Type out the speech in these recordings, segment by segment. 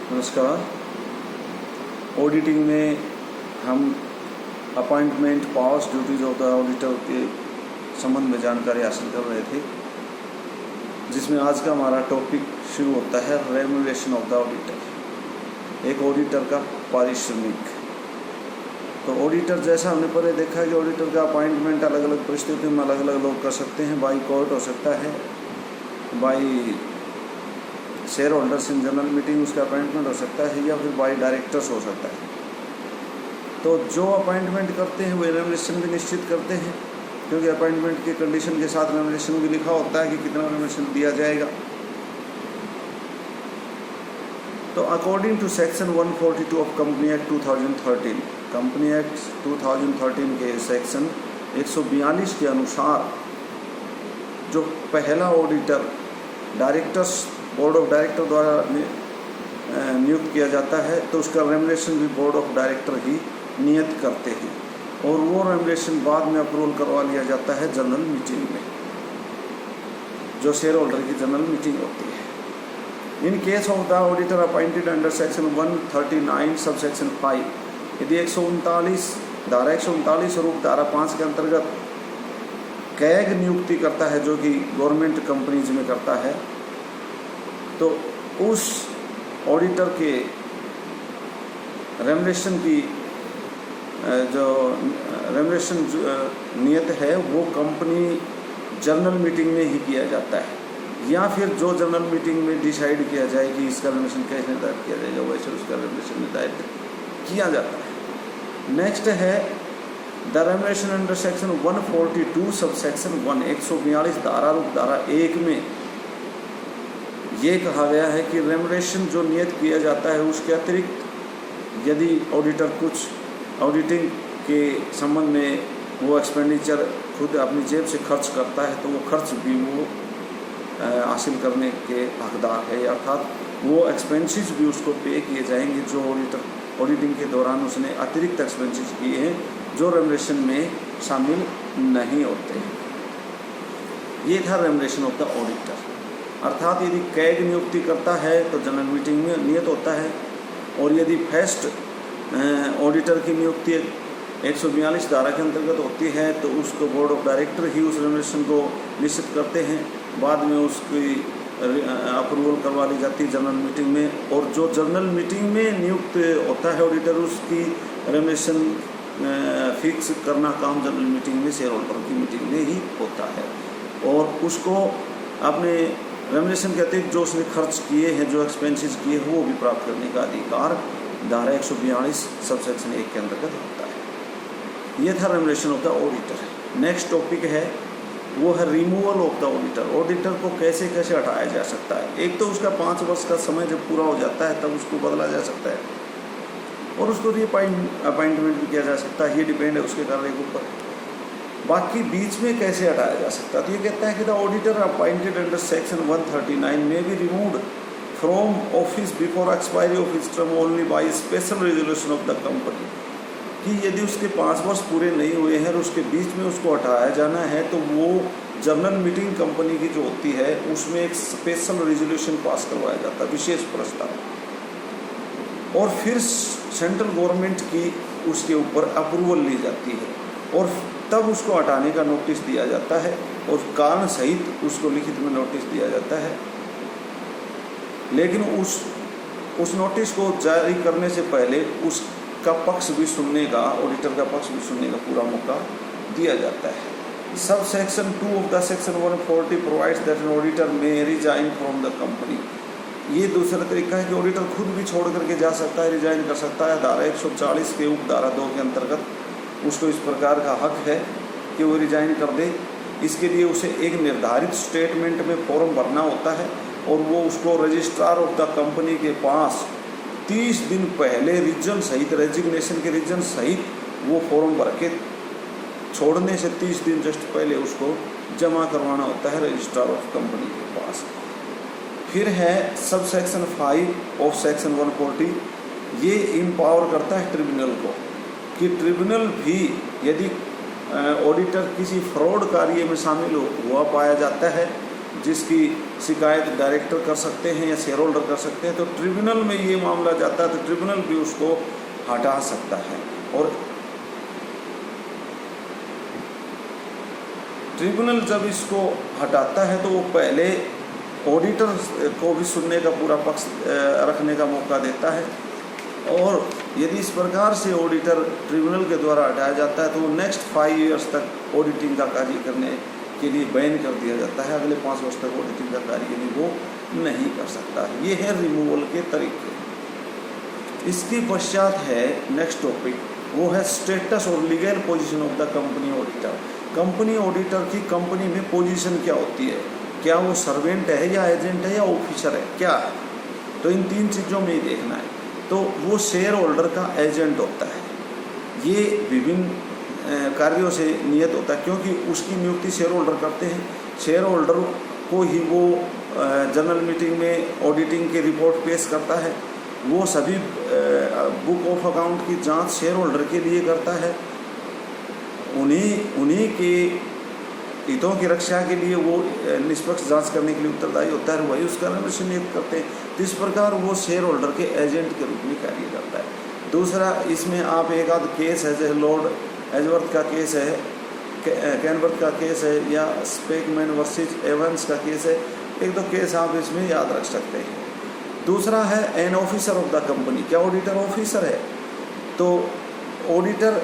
नमस्कार। ऑडिटिंग में हम appointment, powers, duties of the auditor के संबंध में जानकारी हासिल कर रहे थे, जिसमें आज का हमारा टॉपिक शुरू होता है रेम्यूनरेशन ऑफ द ऑडिटर, एक ऑडिटर का पारिश्रमिक। तो ऑडिटर, जैसा हमने पहले देखा है कि ऑडिटर का अपॉइंटमेंट अलग अलग परिस्थितियों में अलग अलग लोग कर सकते हैं। बाई कोर्ट हो सकता है, by share holders in general meeting उसका अपॉइंटमेंट हो सकता है, या फिर बाई डायरेक्टर्स हो सकता है। तो जो अपॉइंटमेंट करते हैं वो रेम्यूनरेशन भी निश्चित करते हैं, क्योंकि अपॉइंटमेंट के कंडीशन के साथ रेम्यूनरेशन भी लिखा होता है कि कितना रेम्यूनरेशन दिया जाएगा। तो according to section 142 of company act 2013, company act 2013 के सेक्शन 142 के अनुसार जो पहला auditor directors, board of director द्वारा नियुक्त किया जाता है, तो उसका रेम्यूनरेशन भी बोर्ड ऑफ डायरेक्टर ही नियत करते हैं, और वो रेम्यूनरेशन बाद में अप्रूवल करवा लिया जाता है जनरल मीटिंग में, जो शेयर होल्डर की जनरल मीटिंग होती है। In case of the auditor appointed under section 139 sub section 5, यदि 139 धारा 139 और धारा 5 के अंतर्गत कैग नियुक्ति करता है, जो कि गवर्नमेंट कंपनीज में करता है, तो उस ऑडिटर के रेम्यूनरेशन की जो रेम्यूनरेशन नियत है वो कंपनी जनरल मीटिंग में ही किया जाता है, या फिर जो जनरल मीटिंग में डिसाइड किया जाए कि इसका रेम्यूनरेशन कैसे निर्धारित किया जाएगा, वैसे उसका रेम्यूनरेशन निर्धारित किया जाता है। नेक्स्ट है the remuneration under section 142 sub section 1, 142 धारा 1 में ये कहा गया है कि रेम्यूनरेशन जो नियत किया जाता है उसके अतिरिक्त यदि ऑडिटर कुछ ऑडिटिंग के संबंध में वो एक्सपेंडिचर खुद अपनी जेब से खर्च करता है, तो वो खर्च भी वो हासिल करने के हकदार है, अर्थात वो एक्सपेंसेस भी उसको पे किए जाएंगे जो ऑडिटर ऑडिटिंग के दौरान उसने अतिरिक्त एक्सपेंसेस किए हैं, जो रेम्यूनरेशन में शामिल नहीं होते हैं। ये था रेम्यूनरेशन ऑफ द ऑडिटर। अर्थात यदि कैग नियुक्ति करता है तो जनरल मीटिंग में नियत होता है, और यदि फर्स्ट ऑडिटर की नियुक्ति 142 धारा के अंतर्गत होती है तो उसको बोर्ड ऑफ डायरेक्टर ही उस रेम्यूनरेशन को निश्चित करते हैं, बाद में उसकी अप्रूवल करवा ली जाती है जनरल मीटिंग में, और जो जनरल मीटिंग में नियुक्त होता है ऑडिटर उसकी रेम्यूनरेशन फिक्स करना काम जनरल मीटिंग में शेयर होल्डर की मीटिंग में ही होता है, और उसको अपने रेम्यूनरेशन के अतिरिक्त जो उसने खर्च किए हैं, जो एक्सपेंसेस किए हैं, वो भी प्राप्त करने का अधिकार धारा 142 सब सेक्शन 1 के अंतर्गत होता है। ये था remuneration of the auditor. Next topic है वो है removal of the auditor. Auditor को कैसे कैसे हटाया जा सकता है। एक तो उसका 5 वर्ष का समय जब पूरा हो जाता है तब उसको बदला जा सकता है, और उसको अपॉइंटमेंट भी किया जा सकता है, ये डिपेंड है उसके कार्य के ऊपर। बाकी बीच में कैसे हटाया जा सकता है, तो ये कहता है कि the auditor appointed under section 139 में be removed from office before expiry of his term only by special resolution of the company, कि यदि उसके 5 वर्ष पूरे नहीं हुए हैं और उसके बीच में उसको हटाया जाना है तो वो जनरल मीटिंग कंपनी की जो होती है उसमें एक स्पेशल रेजोल्यूशन पास करवाया जाता है, विशेष प्रस्ताव, और फिर सेंट्रल गवर्नमेंट की उसके ऊपर अप्रूवल ली जाती है, और तब उसको हटाने का नोटिस दिया जाता है, और कारण सहित उसको लिखित में नोटिस दिया जाता है। लेकिन उस नोटिस को जारी करने से पहले उसका पक्ष भी सुनने का, ऑडिटर का पक्ष भी सुनने का पूरा मौका दिया जाता है। Sub section 2 of the section 140 provides that an auditor may resign from the company. ये दूसरा तरीका है कि ऑडिटर खुद भी छोड़ करके जा सकता है, रिजाइन कर सकता है। धारा 140 के उप धारा 2 के अंतर्गत उसको इस प्रकार का हक है कि वो रिजाइन कर दे। इसके लिए उसे एक निर्धारित स्टेटमेंट में फॉर्म भरना होता है, और वो उसको रजिस्ट्रार ऑफ द कंपनी के पास 30 दिन पहले रीजन सहित, रेजिग्नेशन के रीजन सहित वो फॉर्म भर के छोड़ने से 30 दिन जस्ट पहले उसको जमा करवाना होता है रजिस्ट्रार ऑफ कंपनी के पास। फिर है सब सेक्शन 5 ऑफ सेक्शन 140, ये इम्पावर करता है ट्रिब्यूनल को कि ट्रिब्यूनल भी यदि ऑडिटर किसी फ्रॉड कार्य में शामिल हुआ पाया जाता है जिसकी शिकायत डायरेक्टर कर सकते हैं या शेयर होल्डर कर सकते हैं। तो ट्रिब्यूनल में ये मामला जाता है तो ट्रिब्यूनल भी उसको हटा सकता है। और ट्रिब्यूनल जब इसको हटाता है तो वो पहले ऑडिटर को भी सुनने का पूरा पक्ष रखने का मौका देता है, और यदि इस प्रकार से ऑडिटर ट्रिब्यूनल के द्वारा हटाया जाता है तो वो नेक्स्ट 5 ईयर्स तक ऑडिटिंग का कार्य करने के लिए बैन कर दिया जाता है। अगले 5 वर्ष तक ऑडिटिंग का कार्य के लिए वो नहीं कर सकता। ये है रिमूवल के तरीके। इसके पश्चात है नेक्स्ट टॉपिक, वो है स्टेटस और legal position of the company auditor. Company auditor की कंपनी में पोजीशन क्या होती है, क्या वो सर्वेंट है या एजेंट है या ऑफिसर है, क्या है? तो इन 3 चीज़ों में ही देखना है। तो वो शेयर होल्डर का एजेंट होता है। ये विभिन्न कार्यों से नियत होता है, क्योंकि उसकी नियुक्ति शेयर होल्डर करते हैं। शेयर होल्डर को ही वो जनरल मीटिंग में ऑडिटिंग की रिपोर्ट पेश करता है। वो सभी बुक ऑफ अकाउंट की जांच शेयर होल्डर के लिए करता है। उन्हीं के हितों की रक्षा के लिए वो निष्पक्ष जांच करने के लिए उत्तरदायी होता है, वही उसका रेमुनरेशन नियुक्त करते हैं। तो इस प्रकार वो शेयर होल्डर के एजेंट के रूप में कार्य करता है। दूसरा, इसमें आप एक आध केस है, जैसे लॉर्ड एजवर्थ का केस है, कैनवर्थ का केस है, या स्पेकमैन वर्सेस एवंस का केस है, 1-2 केस आप इसमें याद रख सकते हैं। दूसरा है an officer of the company. क्या ऑडिटर ऑफिसर है? तो ऑडिटर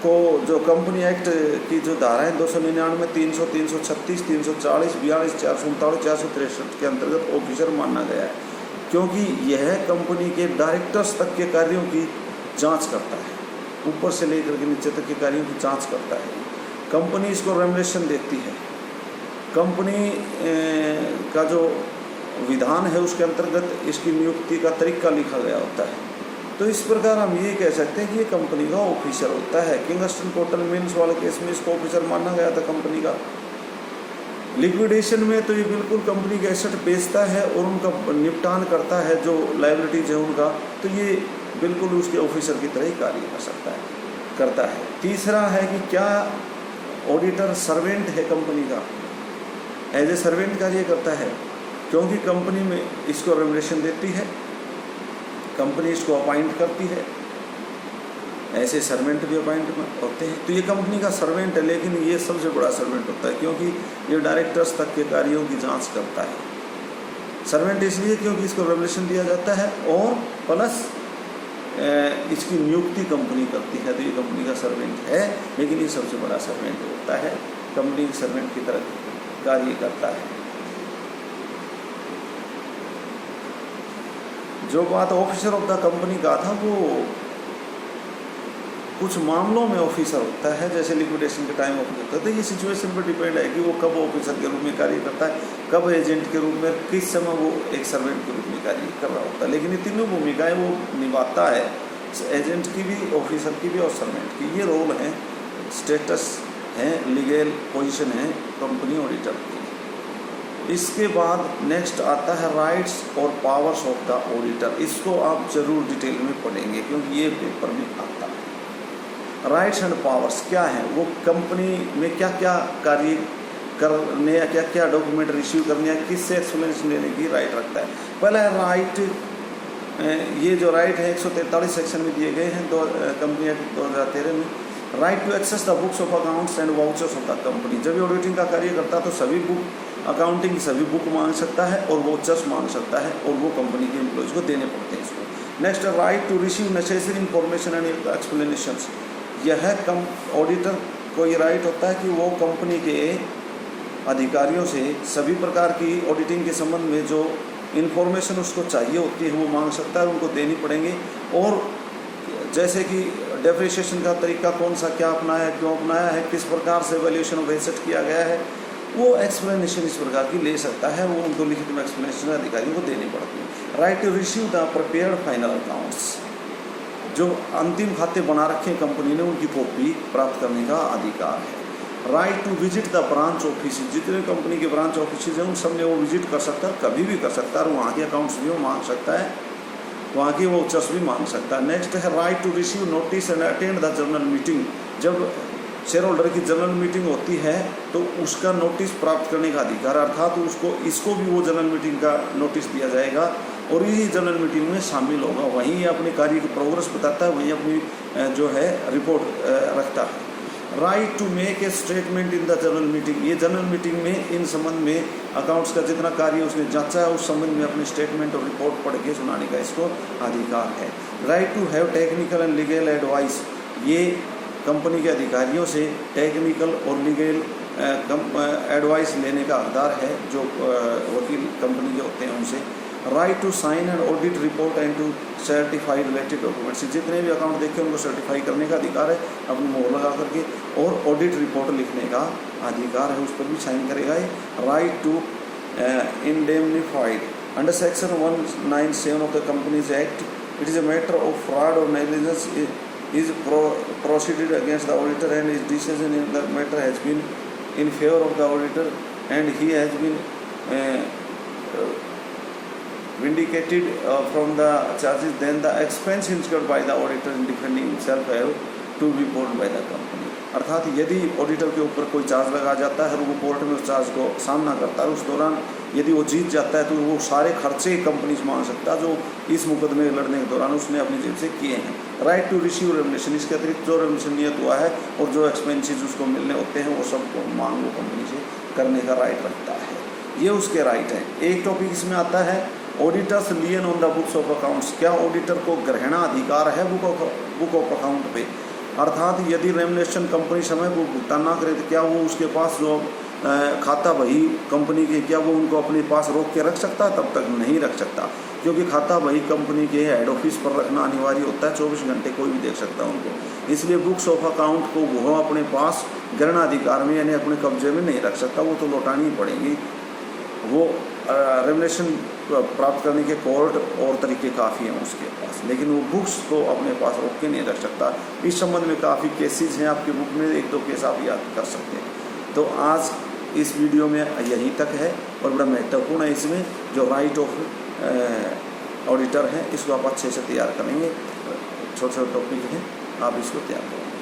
को जो कंपनी एक्ट की जो धाराएँ 299, 300, 336, 340, 42, 439, 463 के अंतर्गत ऑफिसर माना गया है, क्योंकि यह कंपनी के डायरेक्टर्स तक के कार्यों की जांच करता है, ऊपर से लेकर के नीचे तक के कार्यों की जांच करता है। कंपनी इसको रेमुनरेशन देती है। कंपनी का जो विधान है उसके अंतर्गत इसकी नियुक्ति का तरीका लिखा गया होता है। तो इस प्रकार हम ये कह सकते हैं कि ये कंपनी का ऑफिसर होता है। किंगस्टन कॉटन मिल्स वाले केस में इसको ऑफिसर माना गया था कंपनी का। लिक्विडेशन में तो ये बिल्कुल कंपनी के एसेट बेचता है और उनका निपटान करता है, जो लायबिलिटीज है उनका, तो ये बिल्कुल उसके ऑफिसर की तरह ही कार्य करता है। तीसरा है कि क्या ऑडिटर सर्वेंट है कंपनी का, एज ए सर्वेंट कार्य करता है, क्योंकि कंपनी में इसको रेमुनरेशन देती है, कंपनी इसको अपॉइंट करती है, ऐसे सर्वेंट भी अपॉइंट होते हैं। तो ये कंपनी का सर्वेंट है, लेकिन ये सबसे बड़ा सर्वेंट होता है, क्योंकि ये डायरेक्टर्स तक के कार्यों की जांच करता है। सर्वेंट इसलिए क्योंकि इसको रेमुनरेशन दिया जाता है और प्लस इसकी नियुक्ति कंपनी करती है, तो ये कंपनी का सर्वेंट है, लेकिन ये सबसे बड़ा सर्वेंट होता है, कंपनी के सर्वेंट की तरह कार्य करता है। जो बात ऑफिसर ऑफ द कंपनी का था, वो कुछ मामलों में ऑफिसर होता है, जैसे लिक्विडेशन के टाइम ऑफिसर होता है। तो ये सिचुएशन पर डिपेंड है कि वो कब ऑफिसर के रूप में कार्य करता है, कब एजेंट के रूप में, किस समय वो एक सर्वेंट के रूप में कार्य कर रहा होता है। लेकिन ये तीनों भूमिकाएं वो निभाता है, एजेंट की भी, ऑफिसर की भी और सर्वेंट की। ये रोल हैं, स्टेटस हैं, लीगल पोजीशन है कंपनी ऑडिटर की। इसके बाद नेक्स्ट आता है राइट्स और पावर्स ऑफ द ऑडिटर। इसको आप जरूर डिटेल में पढ़ेंगे, क्योंकि ये पेपर में आता है। राइट्स एंड पावर्स क्या हैं, वो कंपनी में क्या क्या कार्य करने या क्या क्या डॉक्यूमेंट रिसीव करने या किससे एक्सप्लेनेशन लेने की राइट रखता है। पहला है राइट, ये जो राइट है 143 सेक्शन में दिए गए हैं कंपनी एक्ट 2013 में। Right to access the books of accounts and vouchers of the company. जब ये ऑडिटिंग का कार्य करता है तो सभी बुक अकाउंटिंग की सभी बुक मांग सकता है और वाउचर्स मांग सकता है, और वो कंपनी के एम्प्लॉयज़ को देने पड़ते हैं इसको। नेक्स्ट है right to receive necessary information and explanations. यह ऑडिटर को ये राइट होता है कि वो कंपनी के अधिकारियों से सभी प्रकार की ऑडिटिंग के संबंध में जो इन्फॉर्मेशन उसको चाहिए होती है वो मांग सकता है, उनको देनी पड़ेंगे। और जैसे कि डेप्रिसिएशन का तरीका कौन सा, क्या अपनाया है, क्यों अपनाया है, किस प्रकार से वैल्यूएशन ऑफ एसेट किया गया है, वो एक्सप्लेनेशन इस प्रकार की ले सकता है, वो उनको लिखित में एक्सप्लेनेशन अधिकारियों को देनी पड़ती है। Right to receive the prepared final accounts. जो अंतिम खाते बना रखे कंपनी ने उनकी कॉपी प्राप्त करने का अधिकार है। Right to visit the branch office. जितने कंपनी के ब्रांच ऑफिस हैं उन सब में वो विजिट कर सकता है, कभी भी कर सकता है, और वहाँ के अकाउंट्स भी वो मांग सकता है, वहाँ की वाउचर्स भी मांग सकता है। नेक्स्ट है right to receive notice and attend the general meeting. जब शेयर होल्डर की जनरल मीटिंग होती है तो उसका नोटिस प्राप्त करने का अधिकार, अर्थात इसको भी वो जनरल मीटिंग का नोटिस दिया जाएगा और इसी जनरल मीटिंग में शामिल होगा। वहीं अपने कार्य की प्रोग्रेस बताता है, वहीं अपनी जो है रिपोर्ट रखता है। Right to make a statement in the general meeting, ये जनरल मीटिंग में इन संबंध में अकाउंट्स का जितना कार्य उसने जांचा है उस संबंध में अपने स्टेटमेंट और रिपोर्ट पढ़ के सुनाने का इसको अधिकार है। Right to have technical and legal advice, ये कंपनी के अधिकारियों से टेक्निकल और लीगल एडवाइस लेने का हकदार है, जो वकील कंपनी के होते हैं उनसे। Right to sign and audit report and to certify related documents, जितने भी अकाउंट देखे उनको सर्टिफाई करने का अधिकार है अपनी मोहर लगा करके, और ऑडिट रिपोर्ट लिखने का अधिकार है, उस पर भी साइन करेगा ये। Right to indemnified under section 197 of the companies act, it is a matter of fraud और negligence is proceeded against the auditor and his decision in the matter has been in favor of the auditor and he has been vindicated from the charges, then the expense incurred by the auditor in defending himself have to be borne by the company। अर्थात यदि auditor के ऊपर कोई charge लगा जाता है और वो कोर्ट में उस चार्ज को सामना करता है, उस दौरान यदि वो जीत जाता है तो वो सारे खर्चे कंपनी से मांग सकता है जो इस मुकदमे लड़ने के दौरान उसने अपनी जेब से किए हैं। राइट टू रिसीव रेमुनेशन, इसके अतिरिक्त जो रेमुनेशन नियत हुआ है और जो एक्सपेंसेस उसको मिलने होते हैं वो सब मांग वो कंपनी से करने का राइट रखता है। ये उसके राइट हैं। एक टॉपिक इसमें आता है auditors lien on the books of accounts, क्या ऑडिटर को ग्रहणाधिकार है बुक ऑफ अकाउंट पे, अर्थात यदि रेमुनेशन कंपनी समय को भुगतान ना करे तो क्या वो उसके पास जो खाता बही कंपनी के, क्या वो उनको अपने पास रोक के रख सकता है? तब तक नहीं रख सकता, क्योंकि खाता बही कंपनी के हेड ऑफिस पर रखना अनिवार्य होता है, 24 घंटे कोई भी देख सकता है उनको। इसलिए बुक्स ऑफ अकाउंट को वो अपने पास ग्रहणाधिकार में यानी अपने कब्जे में नहीं रख सकता, वो तो लौटानी ही पड़ेगी। वो रेमुनेशन प्राप्त करने के कोर्ट और तरीके काफ़ी हैं उसके पास, लेकिन वो बुक्स को अपने पास रोक के नहीं रख सकता। इस संबंध में काफ़ी केसेस हैं आपकी बुक में, 1-2 केस आप याद कर सकते हैं। तो आज इस वीडियो में यहीं तक है और बड़ा महत्वपूर्ण है इसमें जो राइट ऑफ ऑडिटर है, इसको आप अच्छे से तैयार करेंगे। छोटे छोटे टॉपिक हैं, आप इसको तैयार करेंगे।